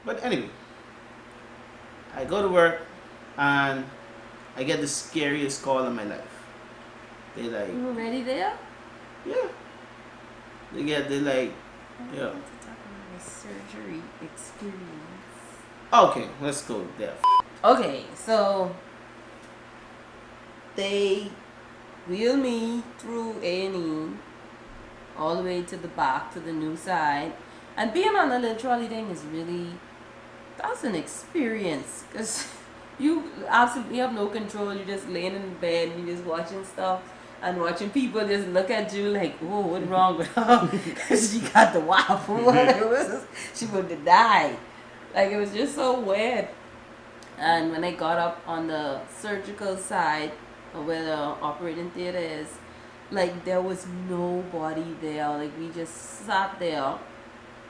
But anyway, I go to work and I get the scariest call in my life. They like, You already there? yeah. They like, I yeah. want to talk about a surgery experience. Okay, let's go there. Okay, so they wheel me through A&E all the way to the back to the new side, and being on a little trolley thing is really, that's an experience, because you absolutely have no control. You're just laying in bed and you're just watching stuff and watching people just look at you like, oh, what's wrong with her? She got the waffle. She would have died. Like, it was just so weird. And when I got up on the surgical side, where the operating theater is, like, there was nobody there. Like, we just sat there,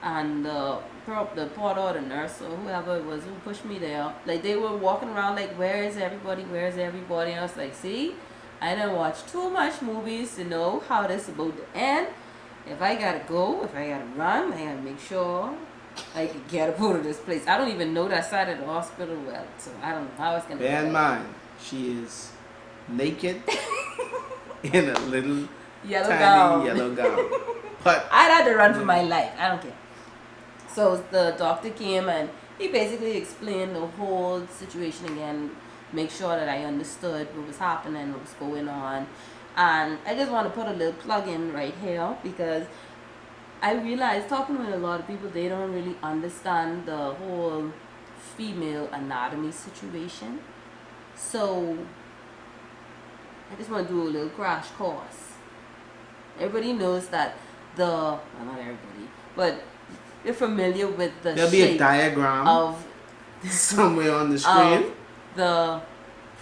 and the porter or the nurse or whoever it was who pushed me there, like, they were walking around like, where is everybody? Where's everybody? And I was like, see, I didn't watch too much movies to know how this is about to end. If I gotta go, if I gotta run, I gotta make sure I can get up out of this place. I don't even know that side of the hospital well, so I don't know how it's gonna Bear in mind, she is naked in a little yellow tiny gown. yellow gown. But I'd had to run for my life. I don't care. So the doctor came and he basically explained the whole situation again, make sure that I understood what was happening, what was going on. And I just want to put a little plug in right here, because I realized, talking with a lot of people, they don't really understand the whole female anatomy situation. So I just want to do a little crash course. Everybody knows that well, not everybody, but you're familiar with the there'll be a shape diagram of somewhere on the screen. the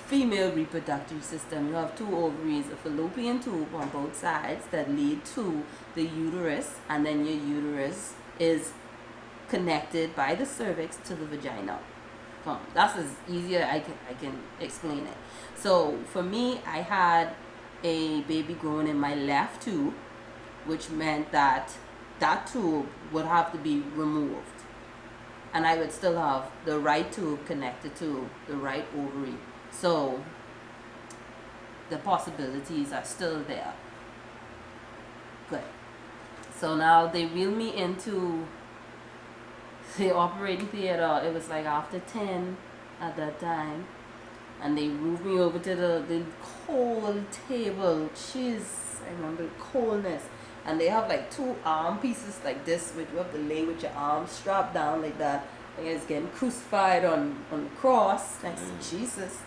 female reproductive system. You have two ovaries, a fallopian tube on both sides that lead to the uterus, and then your uterus is connected by the cervix to the vagina. That's as easy as I can explain it. So for me, I had a baby growing in my left tube, which meant that that tube would have to be removed, and I would still have the right tube connected to the right ovary. So the possibilities are still there. Good. So now they wheel me into the operating theater. It was like after 10 at that time, and they moved me over to the cold table. Jeez, I remember the coldness. And they have like two arm pieces like this, which you have to lay with your arms strapped down like that. Like it's getting crucified on the cross next to Jesus.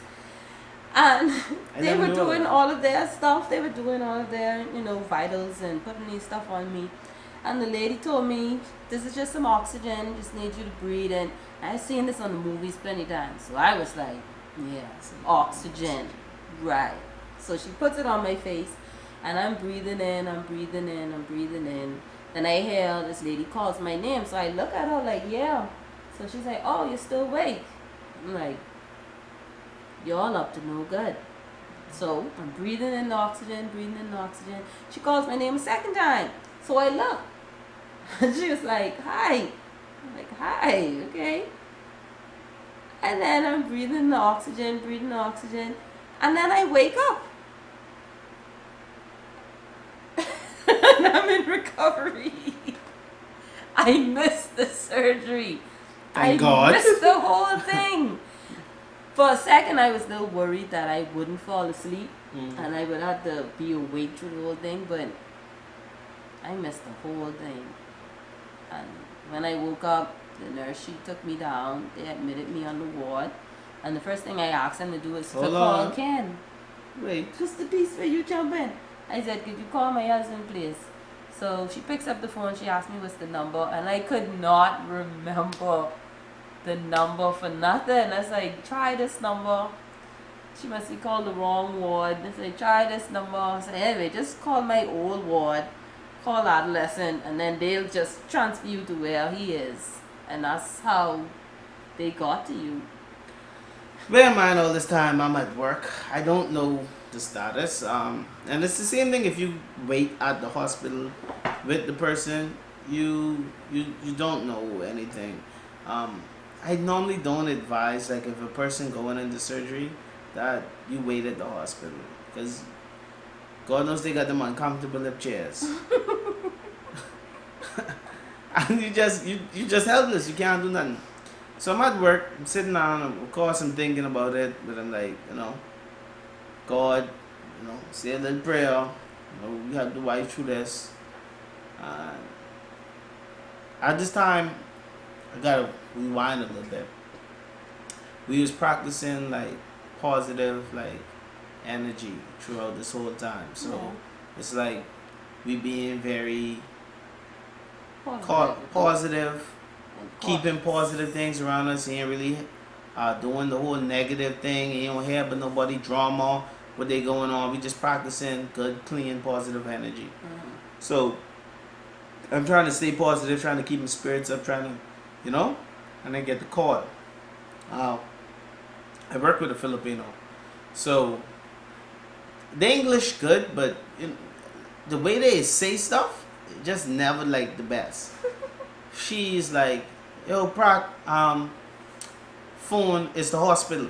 And they were doing all of their stuff. They were doing all of their, vitals and putting these stuff on me. And the lady told me, this is just some oxygen, just need you to breathe. And I've seen this on the movies plenty times. So I was like, yeah, some oxygen. Right. So she puts it on my face. And I'm breathing in, I'm breathing in, I'm breathing in. Then I hear this lady calls my name. So I look at her like, yeah. So she's like, oh, you're still awake. I'm like, you're all up to no good. So I'm breathing in the oxygen, breathing in the oxygen. She calls my name a second time. So I look. And she was like, hi. I'm like, hi, okay. And then I'm breathing the oxygen, and then I wake up. And I'm in recovery. I missed the surgery. Thank God. Missed the whole thing. For a second, I was still worried that I wouldn't fall asleep and I would have to be awake through the whole thing, but I missed the whole thing. And when I woke up, the nurse, she took me down. They admitted me on the ward. And the first thing I asked them to do is to call Ken. Wait. Just the piece where you jump in. I said, could you call my husband, please? So she picks up the phone. She asked me what's the number. And I could not remember the number for nothing. I was like, try this number. She must be called the wrong ward. I said, try this number. I said, anyway, just call my old ward. Call adolescent. And then they'll just transfer you to where he is. And that's how they got to you. Bear in mind, all this time I'm at work. I don't know the status. And it's the same thing if you wait at the hospital with the person. You don't know anything. I normally don't advise, like, if a person going into surgery, that you wait at the hospital, because God knows they got them uncomfortable lip chairs. And you just helpless. You can't do nothing. So I'm at work. I'm sitting down. Of course, I'm thinking about it, but I'm like, God, say a little prayer. We have to fight through this. And at this time, I gotta rewind a little bit. We was practicing like positive like energy throughout this whole time. So Yeah. it's like we being very Positive. positive, And keeping cautious. positive things around us. Ain't really doing the whole negative thing. You don't hear but nobody drama what they going on. We just practicing good, clean, positive energy. Mhm. So I'm trying to stay positive, trying to keep my spirits up, trying to, and then get the call. I work with a Filipino, so the English good, but the way they say stuff, just never like the best. She's like, "Yo, Pratt, phone is the hospital."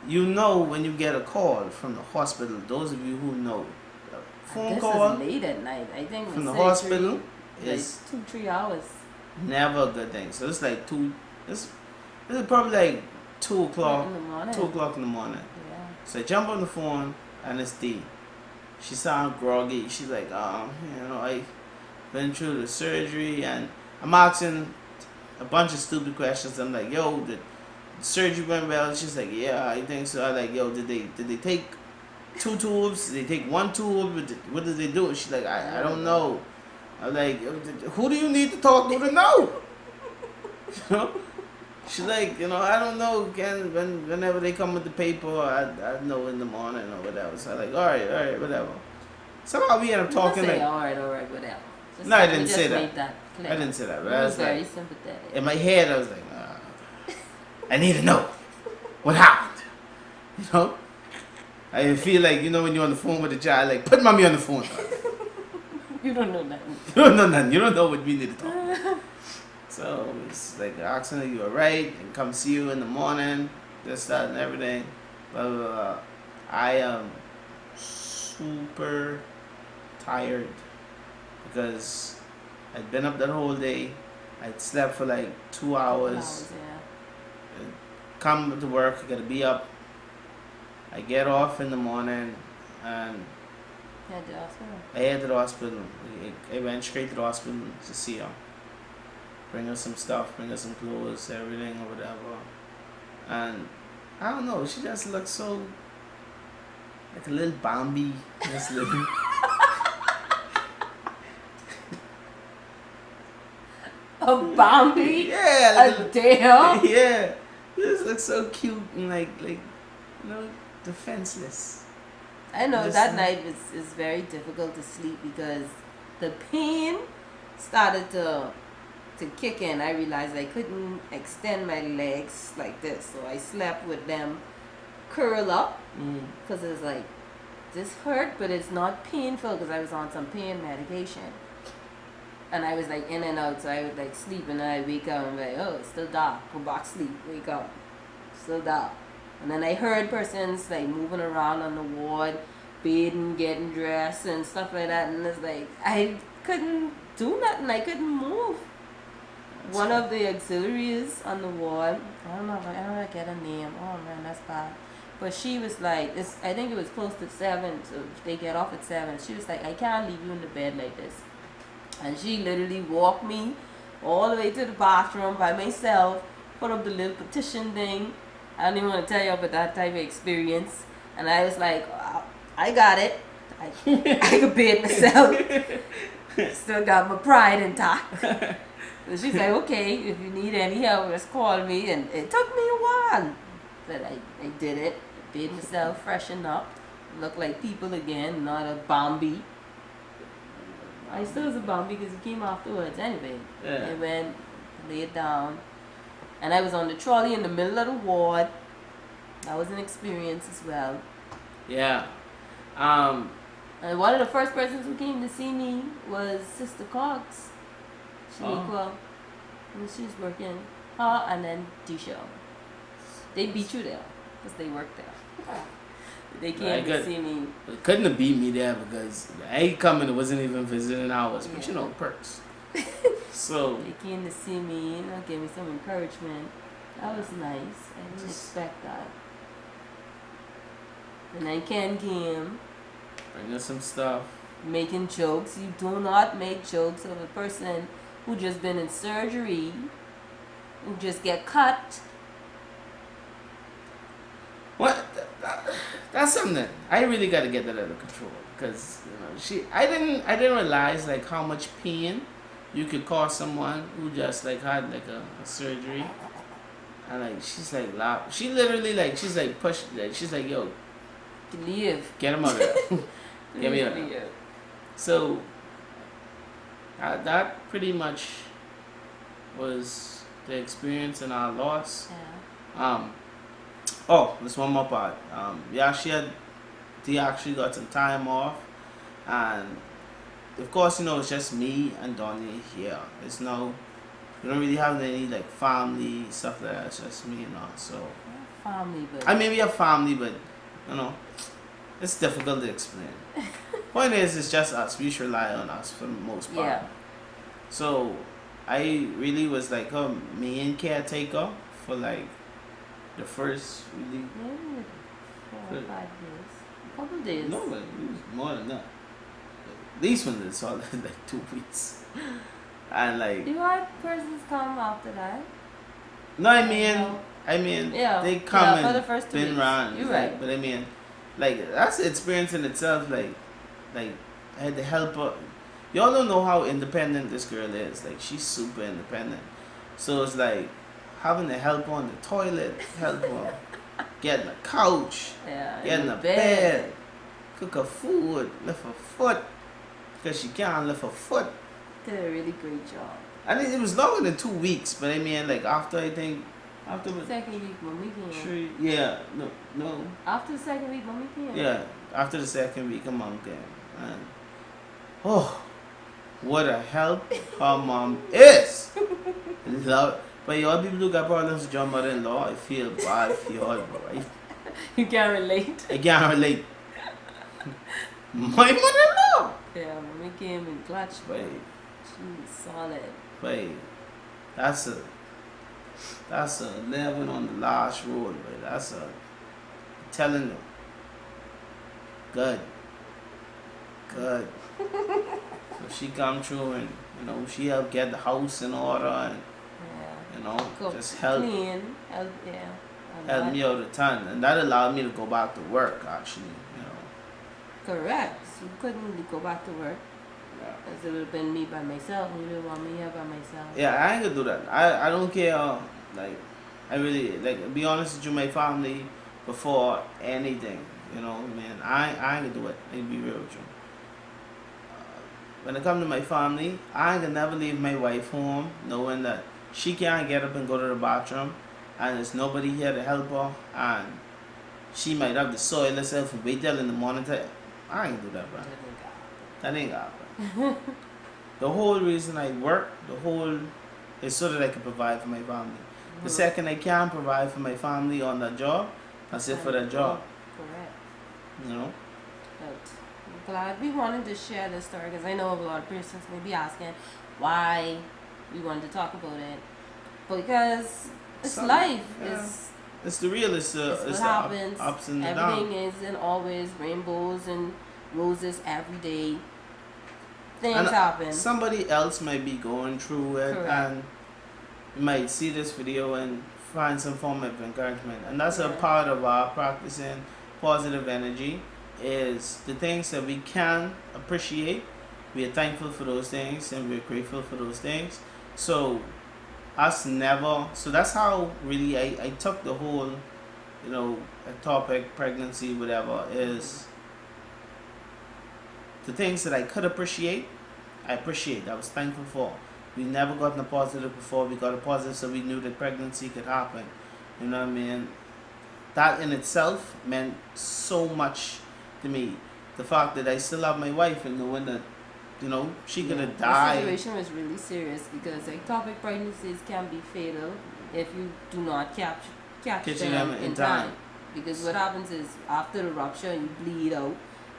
When you get a call from the hospital. Those of you who know, phone This call is late at night. I think from the surgery, hospital like is 2-3 hours. never a good thing. So it's like this is probably like 2 o'clock, In the morning. 2 o'clock in the morning. Yeah. So I jump on the phone and it's D. She sound groggy. She's like, I been through the surgery and I'm asking a bunch of stupid questions. I'm like, yo, the surgery went well. She's like, yeah, I think so. I'm like, yo, did they take 2 tubes? Did they take 1 tube? What did they do? She's like, I don't know. I'm like, who do you need to talk to know? You know? She's like, I don't know. Whenever they come with the paper, I know in the morning or whatever. So I'm like, all right, whatever. Somehow we end up talking say, like, all right, whatever. Just No, I we didn't just say that. made that clear. I didn't say that, but It I was was very like, sympathetic. in my head, I was like, I need to know what happened. I feel like, when you're on the phone with a child, like, put mommy on the phone. You don't know nothing. You don't know nothing. You don't know what we need to talk about. So it's like asking her, you alright, and come see you in the morning, this, that, and everything. Blah, blah, blah. I am super tired because I'd been up that whole day. I'd slept for like 2 hours. Yeah. Come to work, I gotta be up. I get off in the morning and Yeah, the hospital. I head to the hospital. I went straight to the hospital to see her. Bring her some stuff, bring her some clothes, everything or whatever. And I don't know, she just looks so like a little Bambi. Just little. A Bambi? Yeah, like A damn? yeah. She just looks so cute and like defenseless. I know Just, that night is very difficult to sleep because the pain started to kick in. I realized I couldn't extend my legs like this, so I slept with them curl up because it's like this hurt, but it's not painful because I was on some pain medication, and I was like in and out, so I would like sleep and then I wake up and be like, oh, it's still dark. Go back sleep, wake up, still dark. And then I heard persons like moving around on the ward, bathing, getting dressed and stuff like that, and it's like I couldn't do nothing. I couldn't move. One of the auxiliaries on the ward, I don't know if get a name. Oh man, that's bad. But she was like, I think it was close to 7, so they get off at 7. She was like, I can't leave you in the bed like this. And she literally walked me all the way to the bathroom by myself, put up the little petition thing. I don't even want to tell you about that type of experience. And I was like, I got it. I could bathe myself. Still got my pride intact. So she's like, okay, if you need any help, just call me. And it took me a while. But I did it. Bathed myself, freshened up. Looked like people again, not a Bambi. I still was a Bambi because he came afterwards anyway. Yeah. I went, laid down. And I was on the trolley in the middle of the ward. That was an experience as well. Yeah. And one of the first persons who came to see me was Sister Cox. Shaniqua. And she's working her and then Tisha. They beat you there because they work there. They came to see me. Couldn't have beat me there because I ain't coming. It wasn't even visiting hours, but you know, perks. So they came to see me, you know, gave me some encouragement. That was nice. I didn't expect that. And then Ken came. Bring us some stuff. Making jokes. You do not make jokes of a person who just been in surgery, who just get cut. What? That's something I really got to get that under control because you know I didn't realize like how much pain you could cause someone who just like had like a surgery, and like she's like laugh. She literally like she's like push. Like, she's like yo, leave. Get him out of there. Get me out of there. So that pretty much was the experience and our loss. Yeah. Oh, there's one more part. Yeah, they actually got some time off, and of course, you know, it's just me and Donnie here. It's no, we don't really have any like family stuff like that. It's just me and us. So family, but I mean, we have family, but you know, it's difficult to explain. Point is, it's just us. We should rely on us for the most part. Yeah. So I really was like her main caretaker for like the first really maybe 4 or 5 days. A couple days. No, but it was more than that. At least when it's all like 2 weeks. And like Do our persons come after that? no, I mean yeah. they come for the and first 2 spin weeks. around. You're like, right. But I mean like that's the experience in itself, like I had to help her. Y'all don't know how independent this girl is. Like she's super independent. So it's like having to help her on the toilet, help her getting a couch, getting a bed, cook her food, lift her foot, because she can't lift her foot. Did a really great job. I think it was longer than 2 weeks, but I mean, like after the second week when we came. Sure, yeah, no. After the second week when we came. Yeah, after the second week, her mom came, and oh, what a help her mom is. Love. But y'all people who got problems with your mother-in-law, I feel bad for y'all, bro. You can't relate. I can't relate. My mother-in-law. Yeah, when we came in clutch, But she was solid. but that's a living on the last road, but that's a telling them. Good. So she come through and she helped get the house in order and just help clean, help me out a ton, and that allowed me to go back to work actually. Correct. So you couldn't really go back to work. Yeah. Because it would have been me by myself. You didn't want me here by myself. Yeah, I ain't gonna do that. I don't care. Like, I really like. Be honest with you, my family before anything. Man, I ain't gonna do it. I'll be real with you. When it comes to my family, I ain't gonna never leave my wife home knowing that she can't get up and go to the bathroom, and there's nobody here to help her, and she might have to soil herself and wait till in the morning time. I ain't do that, bro. That ain't gonna happen. The whole reason I work, is so that I can provide for my family. The second I can provide for my family on that job, that's it for that job. Correct. But I'm glad we wanted to share this story because I know a lot of persons may be asking why we wanted to talk about it. Because it's life. Yeah. It's the real. It's what happens. Ups and downs. Everything isn't always rainbows and roses every day. Things happen. Somebody else might be going through it. Correct. And you might see this video and find some form of encouragement. And that's a part of our practicing positive energy, is the things that we can appreciate. We are thankful for those things and we're grateful for those things. So that's how really I took the whole, ectopic pregnancy, whatever, is the things that I could appreciate, I was thankful for. We never gotten a positive before. We got a positive, so we knew that pregnancy could happen. You know what I mean? That in itself meant so much to me. The fact that I still have my wife and knowing that she could have The died. situation was really serious because ectopic pregnancies can be fatal if you do not catch them in time. Because what happens is after the rupture, you bleed out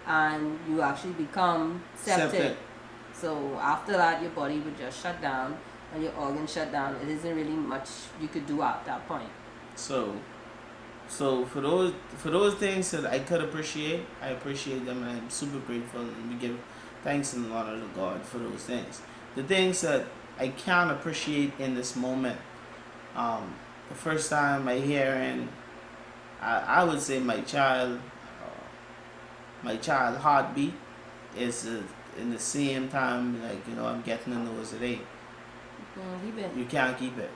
and you actually become septic. So after that, your body would just shut down and your organs shut down. It isn't really much you could do at that point. So for those things that I could appreciate, I appreciate them, and I'm super grateful, and we give thanks and honor to God for those things. The things that I can't appreciate in this moment, the first time I hearing, I would say my child heartbeat is in the same time, like, I'm getting a nose at 8. You can't keep it,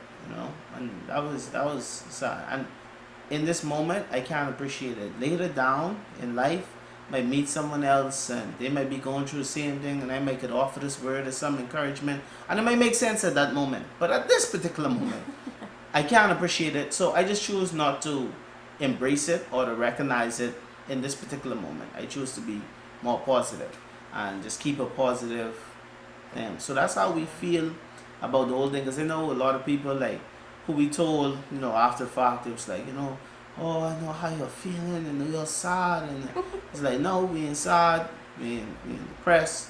and that was sad. And in this moment, I can't appreciate it. Later down in life, might meet someone else and they might be going through the same thing, and I might could offer this word as some encouragement, and it might make sense at that moment. But at this particular moment, I can't appreciate it, so I just choose not to embrace it or to recognize it in this particular moment. I choose to be more positive and just keep a positive thing. So that's how we feel about the whole thing, because I know a lot of people, like, who we told, after the fact, it was like, oh, I know how you're feeling and you're sad, and it's like, no, we ain't sad, we ain't depressed,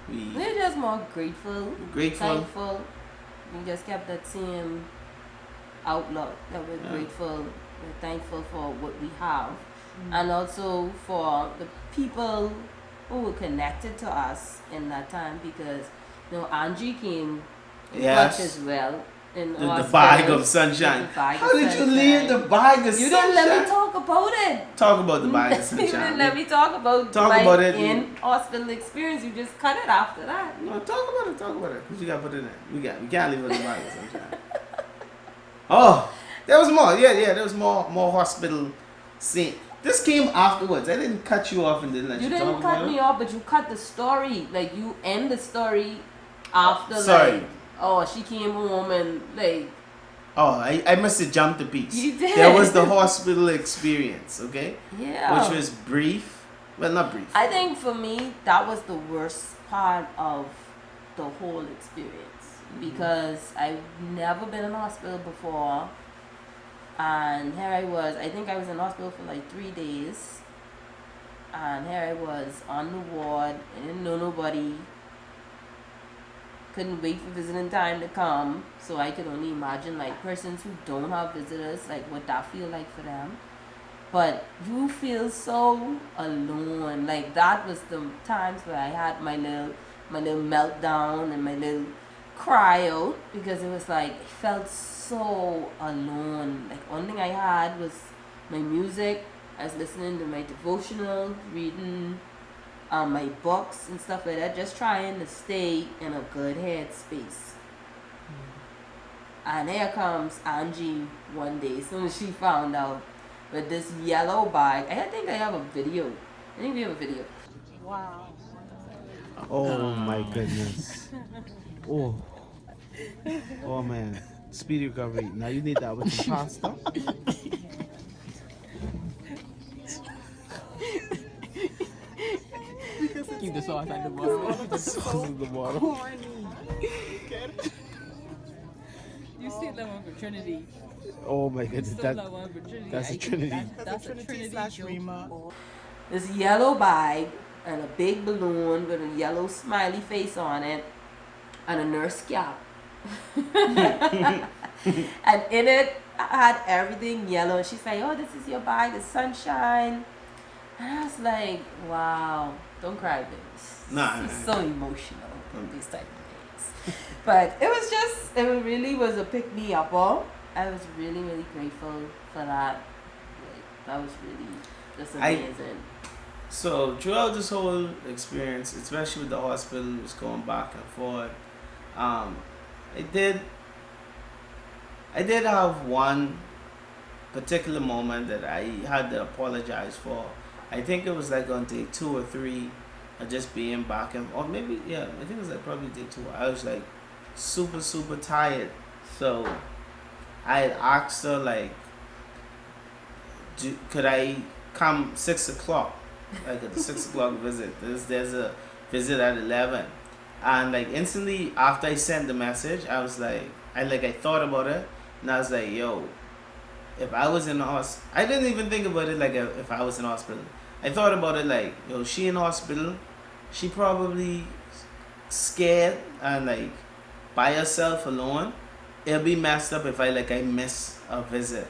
we're just more grateful, thankful. We just kept that same outlook that we're grateful, we're thankful for what we have, and also for the people who were connected to us in that time, because Angie came much as well. The bag of sunshine. How did you leave the bag of sunshine? You didn't let me talk about it. Talk about the bag of sunshine. You didn't let me talk about my in-hospital experience. You just cut it after that. No, talk about it. Because you got to put it in. We can't leave it in the bag of sunshine. Oh, there was more. Yeah, there was more hospital scene. This came afterwards. I didn't cut you off and didn't let you talk about it. You didn't cut me off, but you cut the story. Like, you end the story after, sorry. She came home and, like... Oh, I must have jumped a piece. You did. There was the hospital experience, okay? Yeah. Which was brief. Well, not brief. I think for me, that was the worst part of the whole experience. Because I've never been in hospital before. And here I was. I think I was in hospital for like 3 days. And here I was on the ward. I didn't know nobody. Couldn't wait for visiting time to come, so I could only imagine, like, persons who don't have visitors, like, what that feel like for them. But you feel so alone. Like, that was the times where I had my little meltdown and my little cry out, because it was like, I felt so alone. Like, one thing I had was my music. I was listening to my devotional, reading my books and stuff like that, just trying to stay in a good headspace. And here comes Angie one day, as soon as she found out, with this yellow bag. I think I have a video. I think we have a video. Wow. Oh my goodness. Oh man. Speedy recovery. Now you need that with the pasta. Keep the sauce at the bottom. The sauce at the bottom. Corny. You still that one for Trinity. Oh my goodness. That one for Trinity. That's a Trinity. That's a Trinity Rima. This yellow bag and a big balloon with a yellow smiley face on it and a nurse cap. And in it, I had everything yellow. And she's like, oh, this is your bag, the sunshine. And I was like, wow. Don't cry, babes. Nah. It's so emotional in these type of things. But it really was a pick me up. I was really, really grateful for that. Like, that was really just amazing. So throughout this whole experience, especially with the hospital, was going back and forth. I did have one particular moment that I had to apologize for. I think it was like on day 2 or 3 of just being back or maybe, I think it was like probably day 2. I was like super, super tired. So I had asked her, like, could I come 6 o'clock? Like at the 6 o'clock visit. There's a visit at 11. And like instantly after I sent the message, I was like, I thought about it, and I was like, yo, if I was in the hospital, I didn't even think about it like if I was in hospital. I thought about it like, yo, she in hospital, she probably scared and like by herself alone. It'll be messed up if I miss a visit.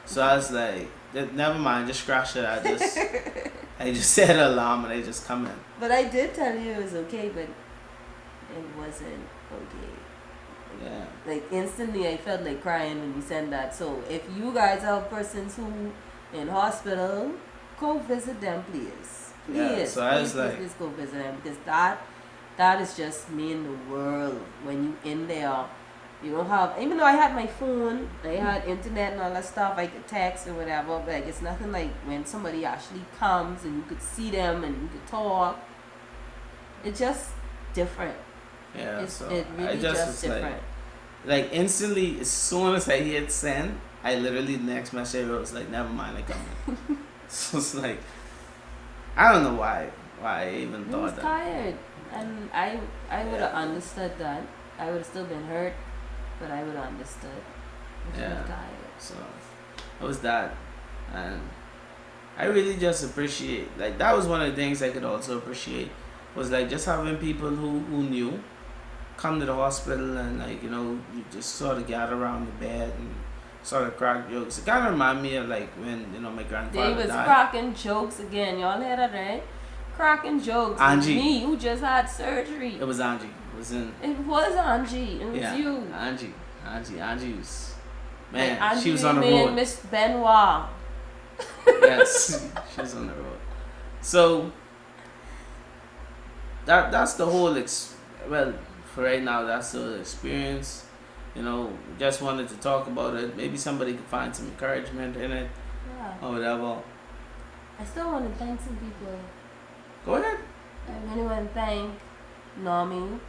So I was like, never mind, just scratch it. I just set an alarm and I just come in. But I did tell you it was okay, but it wasn't okay. Yeah. Like instantly, I felt like crying when you sent that. So if you guys have persons who in hospital, go visit them, please. Yeah, so I was like, please go visit them, because that is just mean the world when you in there. You don't have, even though I had my phone, I had internet and all that stuff, I could text or whatever, but like it's nothing like when somebody actually comes and you could see them and you could talk. It's just different. Yeah, It I really just different. Like instantly, as soon as I hit send, I literally the next message was like, never mind, I come in. So it's like, I don't know why I even I thought was that. tired, and I would have understood that. I would have still been hurt, but I would have understood. I Yeah. was tired. So it was that, and I really just appreciate, like that was one of the things I could also appreciate, was like just having people who knew come to the hospital and like, you know, you just sort of gather around the bed and sort of crack jokes. It kind of remind me of like when, you know, my grandfather They was died. cracking jokes again. Y'all heard that, right? Cracking jokes. Angie. Me, who just had surgery. It was Angie. It was in. It was Angie. It was Yeah, you. Angie was, man, Angie, she was on the me and road. Miss Benoit. Yes, she was on the road. So that's the whole well, for right now, that's the whole experience. You know, just wanted to talk about it. Maybe somebody could find some encouragement in it Yeah. or whatever. I still want to thank some people. Go ahead. I really want to thank Nami,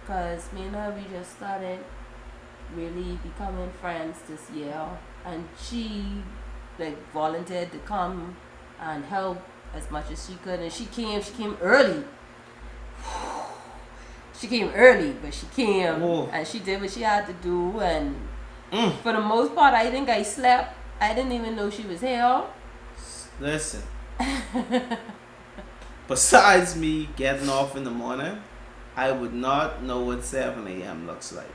because me and her, we just started really becoming friends this year, and she like volunteered to come and help as much as she could, and she came early. She came early, but she came. Whoa. And she did what she had to do, and Mm. for the most part, I think I slept. I didn't even know she was here. Listen. Besides me getting off in the morning, I would not know what 7 a.m. looks like.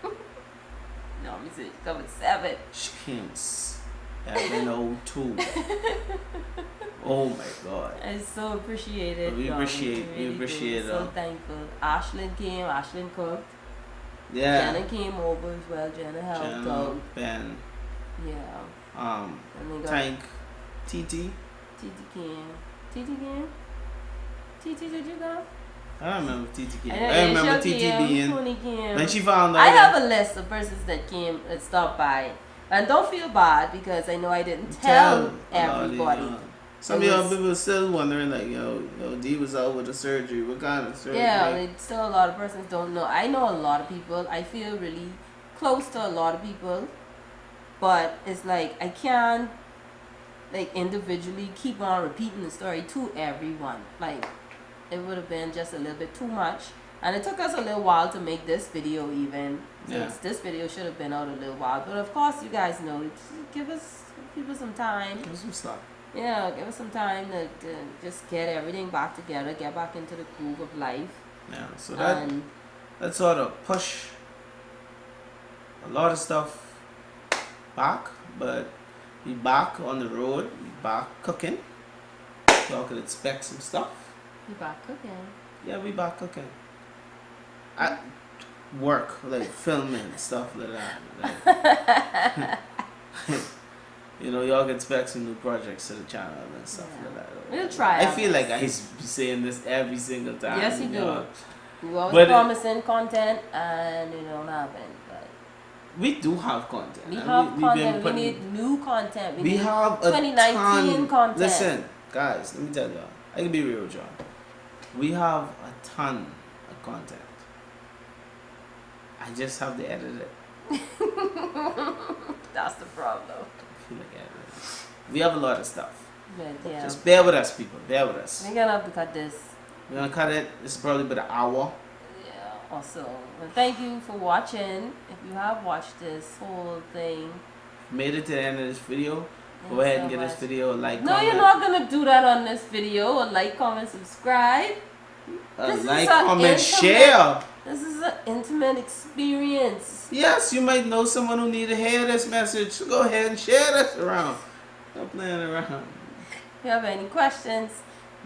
No, let me see. Come at 7. She came 7:02. Oh my God. I so appreciate it. We Nami. appreciate- we really do. appreciate So it. thankful. Ashlyn came. Ashlyn cooked. Yeah. Jenna came over as well. Jenna helped Jenna, out. Ben, Yeah. And they got Tank, TT. TT came. TT came? TT, did you go? I don't remember if TT came. know, I remember Aisha TT came, being. Tony came. When she found out. I have a list of persons that came and stopped by. And don't feel bad, because I know I didn't tell everybody. Some of It y'all was- people still wondering, like, D was out with the surgery. What kind of surgery? Yeah, it's still a lot of persons don't know. I know a lot of people. I feel really close to a lot of people. But it's like I can't like individually keep on repeating the story to everyone. Like it would have been just a little bit too much. And it took us a little while to make this video even. Yeah. Since this video should have been out a little while. But of course you guys know, give us some time. Give us some stuff. Yeah, give us some time to just get everything back together, get back into the groove of life. Yeah, so And that sort of push a lot of stuff back, but we back on the road, we back cooking. Y'all could expect some stuff. we back cooking. Yeah, we back cooking. I work, like filming, stuff like that. Like, y'all can expect some new projects to the channel and stuff Yeah. like that. We'll try I our feel like best. I be saying this every single time. Yes, you do. know. We always But promising content and it don't happen. But We do have content. we and have we've been content. We putting- need new content. We need have a 2019 ton. content. Listen, guys, let me tell y'all. I can be real with y'all. We have a ton of content. I just have to edit it. That's the problem. I feel like editing it. We have a lot of stuff. But yeah, Just bear with us, people. Bear with us. we're gonna have to cut this We're gonna cut it. It's probably about an hour. Yeah. Also, well, thank you for watching. If you have watched this whole thing, Made it to the end of this video. Go thanks ahead so and give this much. video a like. No, comment. you're not gonna do that on this video. Or like, comment, subscribe. This is Like, an comment, intimate- share. This is an intimate experience. Yes, you might know someone who need to hear this message. So go ahead and share this around. Stop playing around. If you have any questions,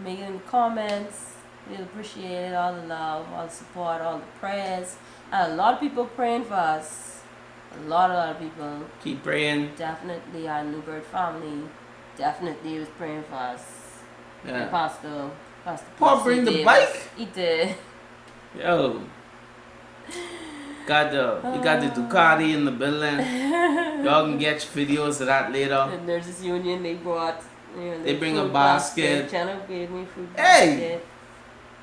make it in the comments. We'll appreciate it. All the love, all the support, all the prayers. And a lot of people praying for us. A lot of people. Keep praying. Definitely our Newbird family. Definitely was praying for us. Yeah. And Pastor Paul, Percy bring the Davis, bike. He did. Yo. You got the Ducati in the building. Y'all can get videos of that later. The Nurses Union, they brought. They bring a food basket. Jenna gave me food Hey! basket.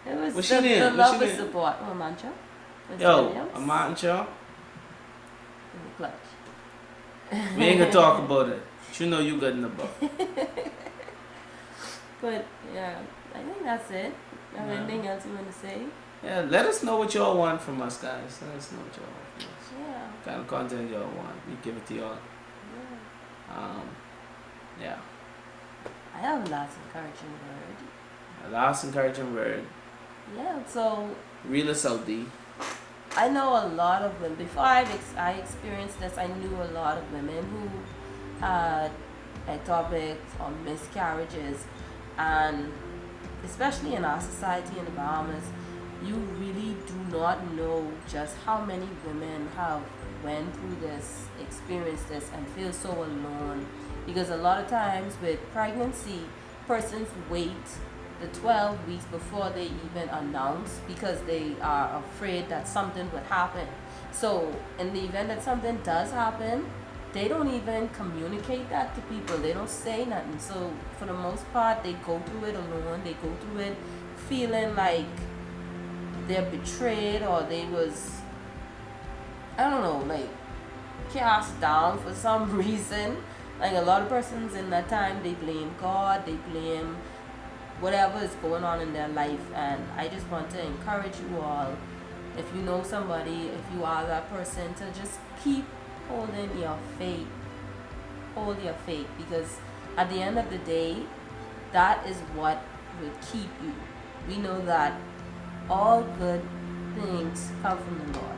It was What's the, your name? the What's love your and name? support. Oh, Mancha. Yo, a mancha. In the clutch. We ain't gonna talk about it. But you know you good in the book. But yeah, I think that's it. Have Yeah. anything else you want to say? Yeah, let us know what y'all want from us, guys. Let us know what y'all want from us. Yeah. What kind of content y'all want. We give it to y'all. Yeah. Yeah. I have a last encouraging word. A last encouraging word. Yeah, so Reel us out, D. I know a lot of women. Before I experienced this, I knew a lot of women who had ectopics or miscarriages, and especially in our society in the Bahamas, you really do not know just how many women have went through this, experienced this, and feel so alone. Because a lot of times with pregnancy, persons wait the 12 weeks before they even announce because they are afraid that something would happen. So in the event that something does happen, they don't even communicate that to people. They don't say nothing. So for the most part, they go through it alone. They go through it feeling like they're betrayed, or they was, I don't know, like cast down for some reason. Like a lot of persons in that time, they blame God, they blame whatever is going on in their life. And I just want to encourage you all, if you know somebody, if you are that person, to just keep holding your faith. Hold your faith, because at the end of the day, that is what will keep you. We know that all good things come from the Lord,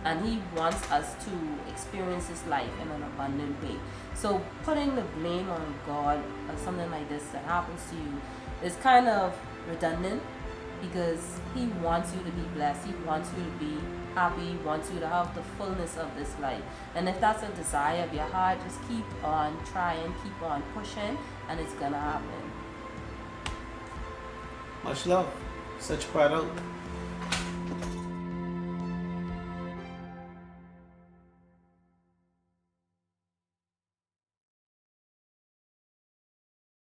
and He wants us to experience His life in an abundant way. So putting the blame on God or something like this that happens to you is kind of redundant, because He wants you to be blessed. He wants you to be happy. He wants you to have the fullness of this life. And if that's a desire of your heart, just keep on trying, keep on pushing, and it's gonna happen. Much love. Such Pratt out.